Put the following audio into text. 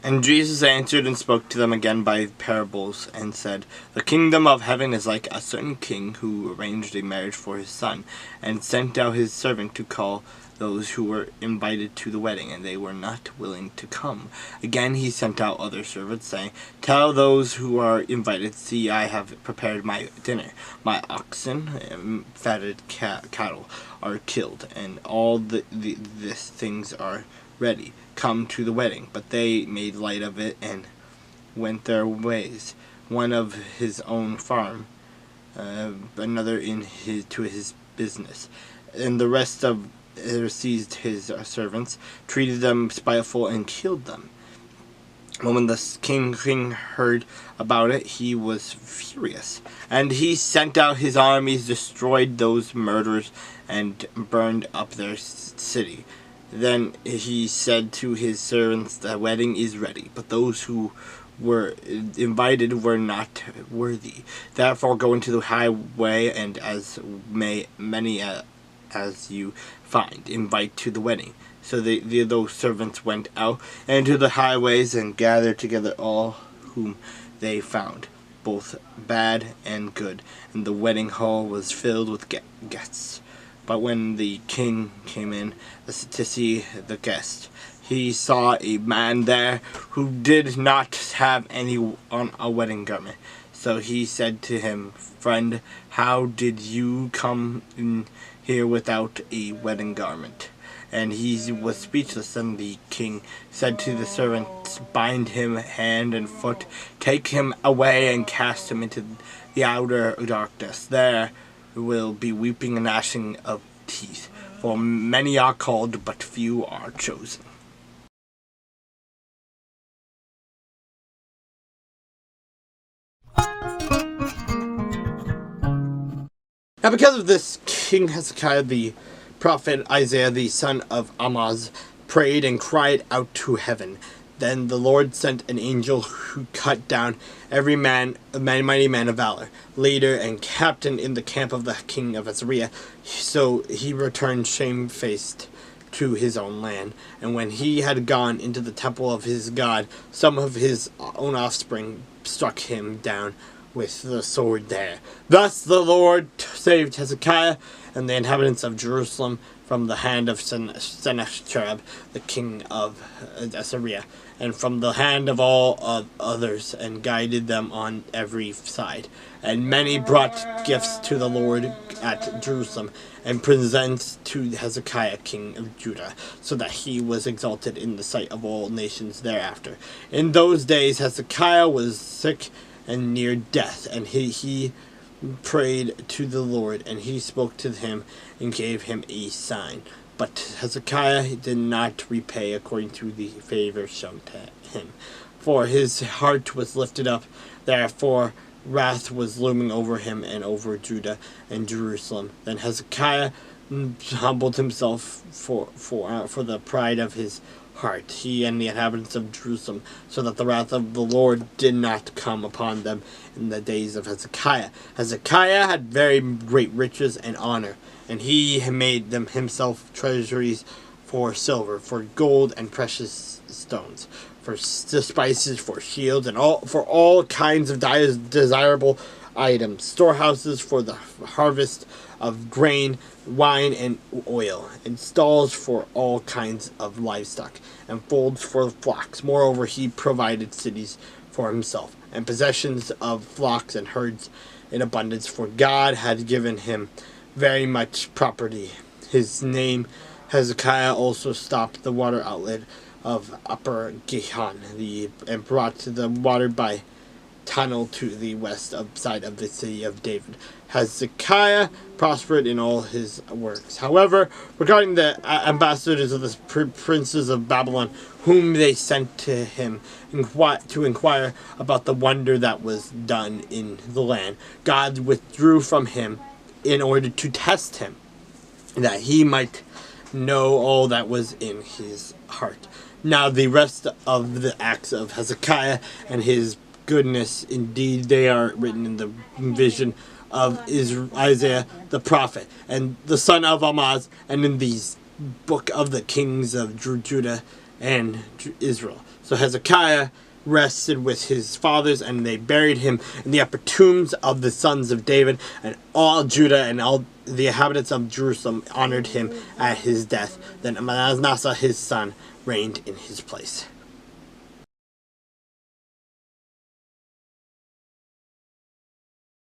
And Jesus answered and spoke to them again by parables, and said, The kingdom of heaven is like a certain king who arranged a marriage for his son, and sent out his servant to call those who were invited to the wedding, and they were not willing to come. Again he sent out other servants, saying, Tell those who are invited, See, I have prepared my dinner. My oxen and fatted cattle are killed, and all these things are ready. Come to the wedding. But they made light of it and went their ways, one of his own farm, another to his business, and the rest of seized his servants, treated them spiteful, and killed them. When the king heard about it, he was furious, and he sent out his armies, destroyed those murderers, and burned up their city. Then he said to his servants, The wedding is ready, but those who were invited were not worthy. Therefore go into the highway, and as many as you find, invite to the wedding. So those servants went out into the highways and gathered together all whom they found, both bad and good, and the wedding hall was filled with guests. But when the king came in to see the guest, he saw a man there who did not have any on a wedding garment. So he said to him, Friend, how did you come in here without a wedding garment? And he was speechless. And the king said to the servants, Bind him hand and foot, take him away and cast him into the outer darkness. There will be weeping and gnashing of teeth, for many are called, but few are chosen. Now because of this, King Hezekiah, the prophet Isaiah, the son of Amoz, prayed and cried out to heaven. Then the Lord sent an angel who cut down every mighty man of valor, leader and captain in the camp of the king of Assyria. So he returned shamefaced to his own land. And when he had gone into the temple of his God, some of his own offspring struck him down with the sword there. Thus the Lord saved Hezekiah and the inhabitants of Jerusalem from the hand of Sennacherib, the king of Assyria, and from the hand of all others, and guided them on every side. And many brought gifts to the Lord at Jerusalem, and presents to Hezekiah king of Judah, so that he was exalted in the sight of all nations thereafter. In those days Hezekiah was sick and near death, and he prayed to the Lord, and he spoke to him and gave him a sign. But Hezekiah did not repay according to the favor shown to him, for his heart was lifted up. Therefore wrath was looming over him and over Judah and Jerusalem. Then Hezekiah humbled himself for the pride of his heart, he and the inhabitants of Jerusalem, so that the wrath of the Lord did not come upon them in the days of Hezekiah. Hezekiah had very great riches and honor, and he made them himself treasuries for silver, for gold and precious stones, for spices, for shields, and for all kinds of desirable items, storehouses for the harvest of grain, wine, and oil, and stalls for all kinds of livestock, and folds for flocks. Moreover, he provided cities for himself, and possessions of flocks and herds in abundance, for God had given him very much property. His name Hezekiah also stopped the water outlet of Upper Gihon, and brought the water by tunnel to the west side of the city of David. Hezekiah prospered in all his works. However, regarding the ambassadors of the princes of Babylon, whom they sent to him to inquire about the wonder that was done in the land, God withdrew from him in order to test him, that he might know all that was in his heart. Now the rest of the acts of Hezekiah and his goodness, indeed, they are written in the vision of Isaiah the prophet and the son of Amoz, and in these book of the kings of Judah and Israel. So Hezekiah rested with his fathers, and they buried him in the upper tombs of the sons of David, and all Judah and all the inhabitants of Jerusalem honored him at his death. Then Manasseh his son reigned in his place.